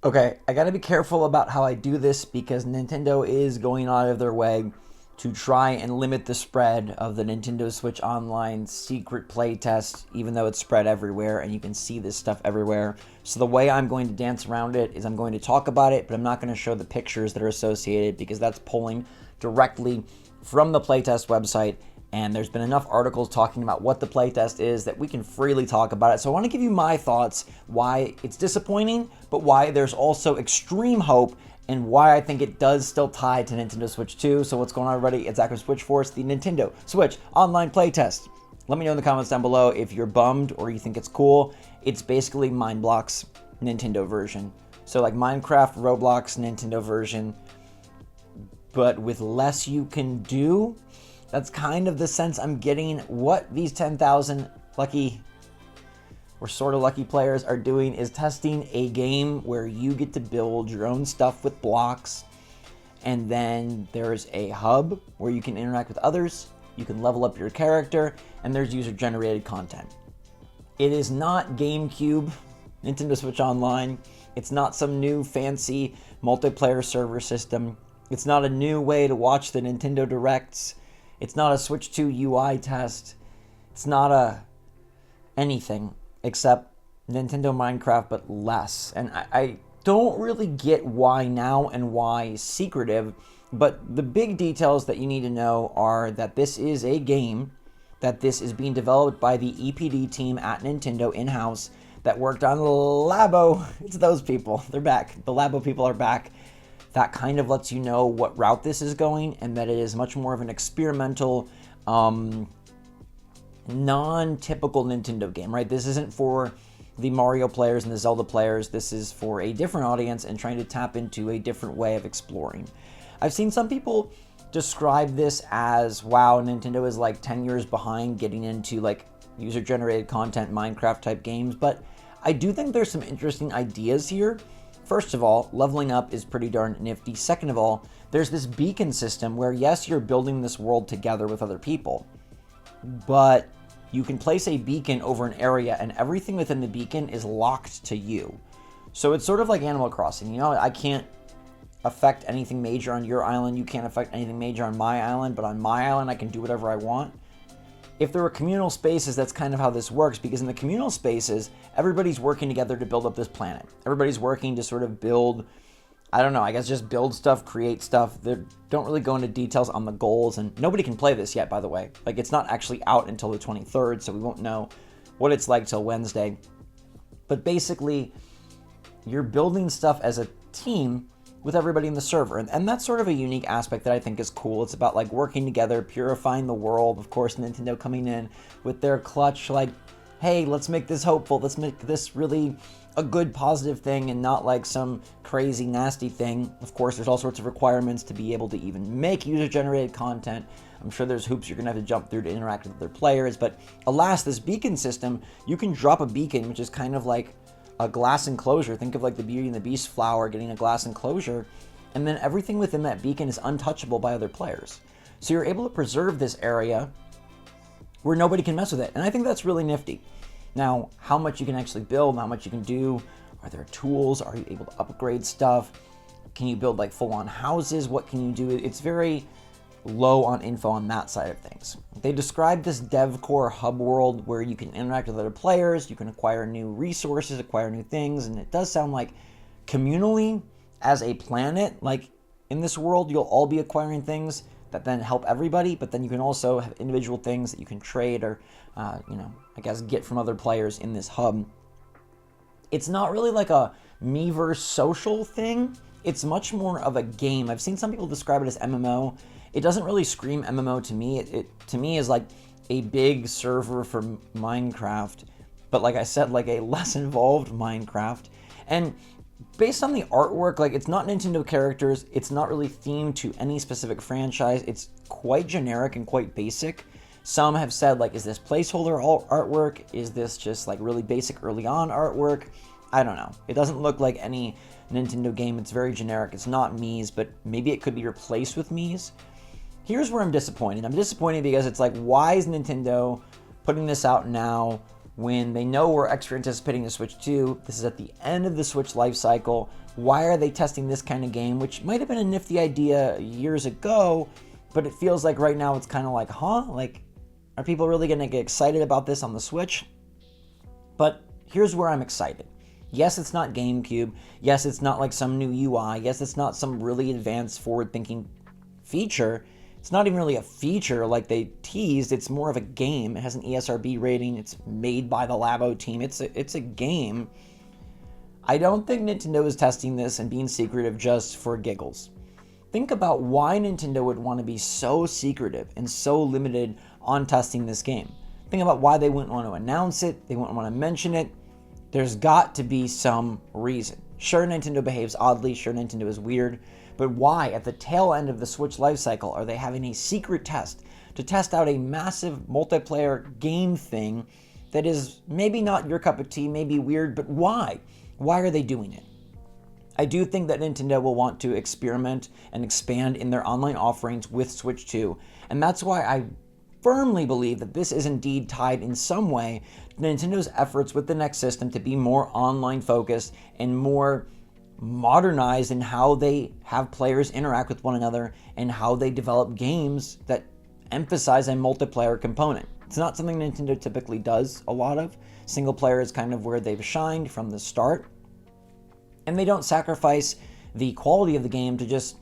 Okay, I gotta be careful about how I do this because Nintendo is going out of their way to try and limit the spread of the Nintendo Switch Online secret playtest, even though it's spread everywhere and you can see this stuff everywhere. So the way I'm going to dance around it is I'm going to talk about it, but I'm not going to show the pictures that are associated because that's pulling directly from the playtest website. And there's been enough articles talking about what the playtest is that we can freely talk about it. So I want to give you my thoughts, why it's disappointing, but why there's also extreme hope, and why I think it does still tie to Nintendo Switch 2. So what's going on, everybody? It's Zach with SwitchForce, the Nintendo Switch Online Playtest. Let me know in the comments down below if you're bummed or you think it's cool. It's basically Mindblock's Nintendo version. So like Minecraft, Roblox, Nintendo version, but with less you can do. That's kind of the sense I'm getting. What these 10,000 lucky or sort of lucky players are doing is testing a game where you get to build your own stuff with blocks, and then there's a hub where you can interact with others, you can level up your character, and there's user-generated content. It is not GameCube, Nintendo Switch Online. It's not some new fancy multiplayer server system. It's not a new way to watch the Nintendo Directs. It's not a Switch 2 UI test. It's not a anything except Nintendo Minecraft, but less. And I don't really get why now and why secretive, but the big details that you need to know are that this is a game, that this is being developed by the EPD team at Nintendo in-house that worked on Labo. It's those people. They're back. The Labo people are back. That kind of lets you know what route this is going, and that it is much more of an experimental, non-typical Nintendo game, right? This isn't for the Mario players and the Zelda players. This is for a different audience and trying to tap into a different way of exploring. I've seen some people describe this as, wow, Nintendo is like 10 years behind getting into like user-generated content, Minecraft type games, but I do think there's some interesting ideas here. First of all, leveling up is pretty darn nifty. Second of all, there's this beacon system where, yes, you're building this world together with other people, but you can place a beacon over an area and everything within the beacon is locked to you. So it's sort of like Animal Crossing. You know, I can't affect anything major on your island. You can't affect anything major on my island, but on my island, I can do whatever I want. If there were communal spaces, that's kind of how this works, because in the communal spaces, everybody's working together to build up this planet. Everybody's working to sort of build, I don't know, I guess just build stuff, create stuff. They don't really go into details on the goals, and nobody can play this yet, by the way. Like, it's not actually out until the 23rd, so we won't know what it's like till Wednesday. But basically, you're building stuff as a team with everybody in the server. And that's sort of a unique aspect that I think is cool. It's about like working together, purifying the world. Of course, Nintendo coming in with their clutch, like, hey, let's make this hopeful. Let's make this really a good, positive thing and not like some crazy, nasty thing. Of course, there's all sorts of requirements to be able to even make user-generated content. I'm sure there's hoops you're going to have to jump through to interact with other players. But alas, this beacon system, you can drop a beacon, which is kind of like a glass enclosure. Think of like the Beauty and the Beast flower getting a glass enclosure, and then everything within that beacon is untouchable by other players. So you're able to preserve this area where nobody can mess with it, and I think that's really nifty. Now, how much you can actually build, how much you can do, are there tools, are you able to upgrade stuff, can you build like full-on houses, what can you do? It's very low on info on that side of things. They described this DevCore hub world where you can interact with other players, you can acquire new resources, acquire new things, and it does sound like communally as a planet, like in this world, you'll all be acquiring things that then help everybody, but then you can also have individual things that you can trade or, I guess get from other players in this hub. It's not really like a Miiverse social thing. It's much more of a game. I've seen some people describe it as MMO. It doesn't really scream MMO to me. It to me is like a big server for Minecraft, but like I said, like a less involved Minecraft. And based on the artwork, like it's not Nintendo characters, it's not really themed to any specific franchise. It's quite generic and quite basic. Some have said, like, is this placeholder artwork? Is this just like really basic early on artwork? I don't know. It doesn't look like any Nintendo game. It's very generic. It's not Mii's, but maybe it could be replaced with Mii's. Here's where I'm disappointed. I'm disappointed because it's like, why is Nintendo putting this out now when they know we're extra anticipating the Switch 2? This is at the end of the Switch life cycle. Why are they testing this kind of game, which might have been a nifty idea years ago, but it feels like right now it's kind of like, like, are people really going to get excited about this on the Switch? But here's where I'm excited. Yes, it's not GameCube. Yes, it's not like some new UI. Yes, it's not some really advanced forward-thinking feature. It's not even really a feature like they teased. It's more of a game. It has an ESRB rating. It's made by the Labo team. It's a game. I don't think Nintendo is testing this and being secretive just for giggles. Think about why Nintendo would want to be so secretive and so limited on testing this game. Think about why they wouldn't want to announce it. They wouldn't want to mention it. There's got to be some reason. Sure, Nintendo behaves oddly. Sure, Nintendo is weird. But why, at the tail end of the Switch lifecycle, are they having a secret test to test out a massive multiplayer game thing that is maybe not your cup of tea, maybe weird, but why? Why are they doing it? I do think that Nintendo will want to experiment and expand in their online offerings with Switch 2, and that's why I firmly believe that this is indeed tied in some way to Nintendo's efforts with the next system to be more online focused and more modernized in how they have players interact with one another and how they develop games that emphasize a multiplayer component. It's not something Nintendo typically does a lot of. Single player is kind of where they've shined from the start. And they don't sacrifice the quality of the game to just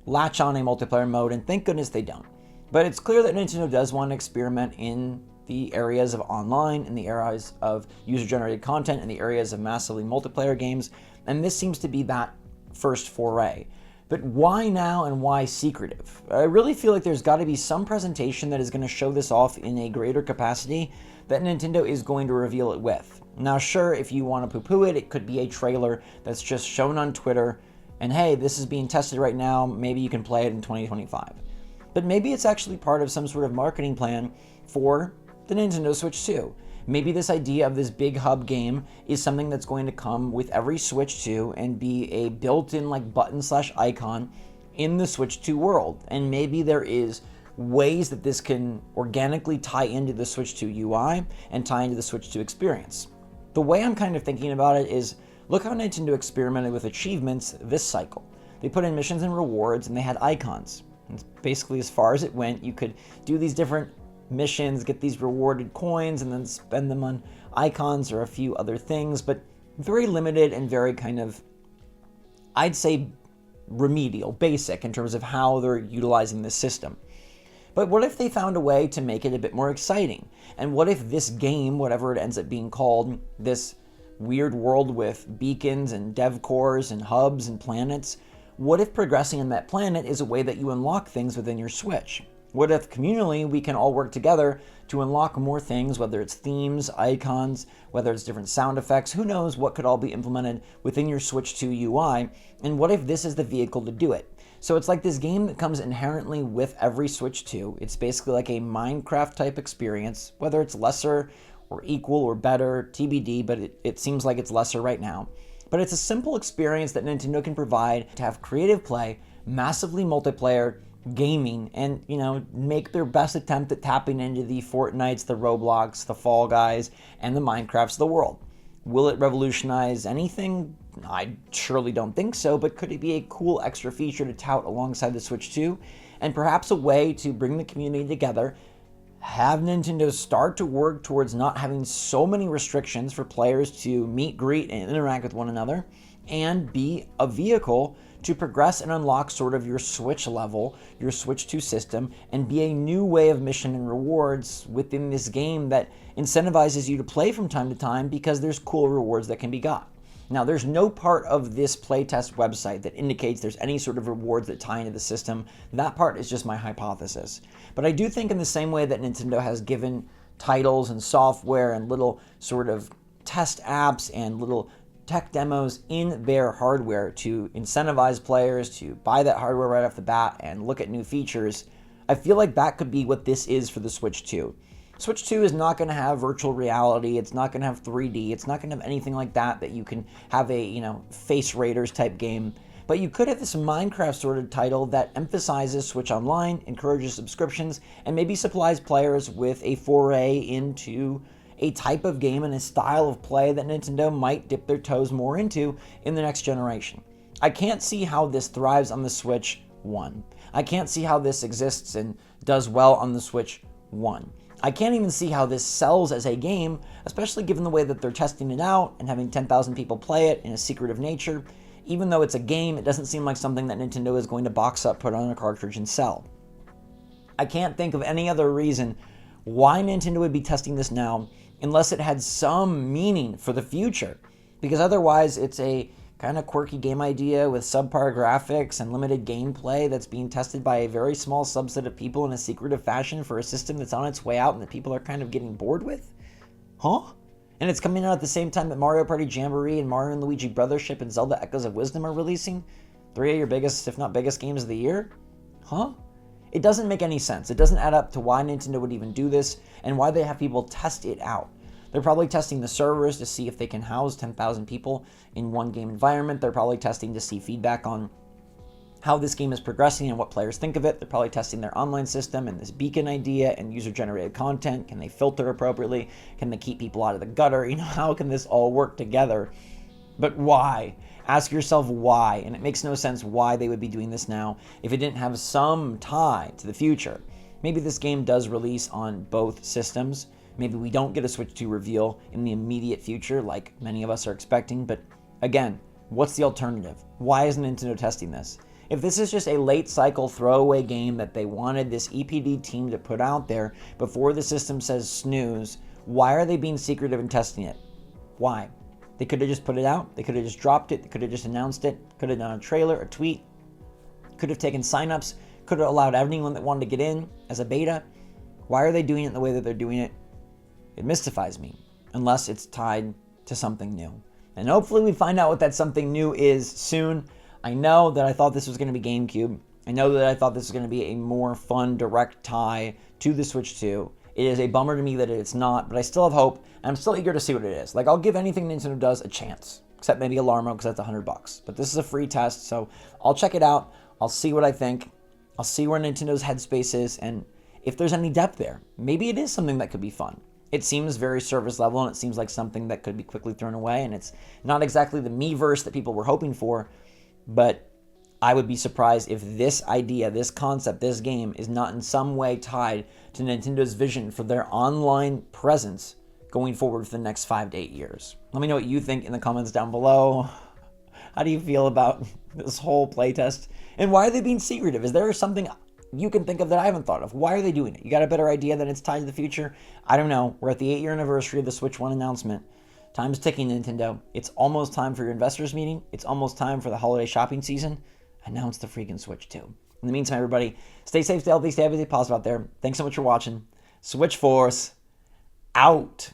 latch on a multiplayer mode, and thank goodness they don't. But it's clear that Nintendo does want to experiment in the areas of online, in the areas of user-generated content, in the areas of massively multiplayer games, and this seems to be that first foray. But why now and why secretive? I really feel like there's got to be some presentation that is going to show this off in a greater capacity that Nintendo is going to reveal it with. Now, sure, if you want to poo-poo it, it could be a trailer that's just shown on Twitter, and hey, this is being tested right now, maybe you can play it in 2025. But maybe it's actually part of some sort of marketing plan for the Nintendo Switch 2. Maybe this idea of this big hub game is something that's going to come with every Switch 2 and be a built-in like button/icon in the Switch 2 world. And maybe there is ways that this can organically tie into the Switch 2 UI and tie into the Switch 2 experience. The way I'm kind of thinking about it is, look how Nintendo experimented with achievements this cycle. They put in missions and rewards and they had icons. It's basically as far as it went. You could do these different missions, get these rewarded coins, and then spend them on icons or a few other things, but very limited and very kind of, I'd say, remedial, basic in terms of how they're utilizing this system. But what if they found a way to make it a bit more exciting? And what if this game, whatever it ends up being called, this weird world with beacons and dev cores and hubs and planets, what if progressing on that planet is a way that you unlock things within your Switch? What if communally we can all work together to unlock more things, whether it's themes, icons, whether it's different sound effects, who knows what could all be implemented within your Switch 2 UI, and what if this is the vehicle to do it? So it's like this game that comes inherently with every Switch 2. It's basically like a Minecraft type experience, whether it's lesser or equal or better, TBD, but it seems like it's lesser right now. But it's a simple experience that Nintendo can provide to have creative play, massively multiplayer, gaming, and make their best attempt at tapping into the Fortnites, the Roblox, the Fall Guys, and the Minecrafts of the world. Will it revolutionize anything? I surely don't think so, but could it be a cool extra feature to tout alongside the Switch 2? And perhaps a way to bring the community together, have Nintendo start to work towards not having so many restrictions for players to meet, greet, and interact with one another, and be a vehicle to progress and unlock sort of your Switch level, your Switch 2 system, and be a new way of mission and rewards within this game that incentivizes you to play from time to time because there's cool rewards that can be got. Now, there's no part of this playtest website that indicates there's any sort of rewards that tie into the system. That part is just my hypothesis. But I do think in the same way that Nintendo has given titles and software and little sort of test apps and little tech demos in their hardware to incentivize players to buy that hardware right off the bat and look at new features, I feel like that could be what this is for the Switch 2. Switch 2 is not going to have virtual reality, it's not going to have 3D, it's not going to have anything like that you can have a, Face Raiders type game. But you could have this Minecraft sort of title that emphasizes Switch Online, encourages subscriptions, and maybe supplies players with a foray into a type of game and a style of play that Nintendo might dip their toes more into in the next generation. I can't see how this thrives on the Switch 1. I can't see how this exists and does well on the Switch 1. I can't even see how this sells as a game, especially given the way that they're testing it out and having 10,000 people play it in a secretive nature. Even though it's a game, it doesn't seem like something that Nintendo is going to box up, put on a cartridge, and sell. I can't think of any other reason why Nintendo would be testing this now unless it had some meaning for the future. Because otherwise, it's a kind of quirky game idea with subpar graphics and limited gameplay that's being tested by a very small subset of people in a secretive fashion for a system that's on its way out and that people are kind of getting bored with? Huh? And it's coming out at the same time that Mario Party Jamboree and Mario & Luigi Brothership and Zelda Echoes of Wisdom are releasing? 3 of your biggest, if not biggest, games of the year? Huh? It doesn't make any sense. It doesn't add up to why Nintendo would even do this and why they have people test it out. They're probably testing the servers to see if they can house 10,000 people in one game environment. They're probably testing to see feedback on how this game is progressing and what players think of it. They're probably testing their online system and this beacon idea and user-generated content. Can they filter appropriately? Can they keep people out of the gutter? How can this all work together? But why? Ask yourself why, and it makes no sense why they would be doing this now if it didn't have some tie to the future. Maybe this game does release on both systems. Maybe we don't get a Switch 2 reveal in the immediate future like many of us are expecting, but again, what's the alternative? Why isn't Nintendo testing this? If this is just a late cycle throwaway game that they wanted this EPD team to put out there before the system says snooze, why are they being secretive and testing it? Why? They could have just put it out. They could have just dropped it. They could have just announced it. Could have done a trailer, a tweet. Could have taken signups. Could have allowed anyone that wanted to get in as a beta. Why are they doing it the way that they're doing it? It mystifies me, unless it's tied to something new. And hopefully we find out what that something new is soon. I know that I thought this was going to be GameCube. I know that I thought this was going to be a more fun, direct tie to the Switch 2. It is a bummer to me that it's not, but I still have hope, and I'm still eager to see what it is. Like, I'll give anything Nintendo does a chance, except maybe Alarmo, because that's $100. But this is a free test, so I'll check it out. I'll see what I think. I'll see where Nintendo's headspace is, and if there's any depth there. Maybe it is something that could be fun. It seems very surface level, and it seems like something that could be quickly thrown away, and it's not exactly the Miiverse that people were hoping for, but I would be surprised if this idea, this concept, this game is not in some way tied to Nintendo's vision for their online presence going forward for the next 5 to 8 years. Let me know what you think in the comments down below. How do you feel about this whole playtest? And why are they being secretive? Is there something you can think of that I haven't thought of? Why are they doing it? You got a better idea that it's tied to the future? I don't know. We're at the 8-year anniversary of the Switch 1 announcement. Time's ticking, Nintendo. It's almost time for your investors meeting. It's almost time for the holiday shopping season. Announce the freaking Switch 2. In the meantime, everybody, stay safe, stay healthy, stay happy, stay positive out there. Thanks so much for watching. SwitchForce out.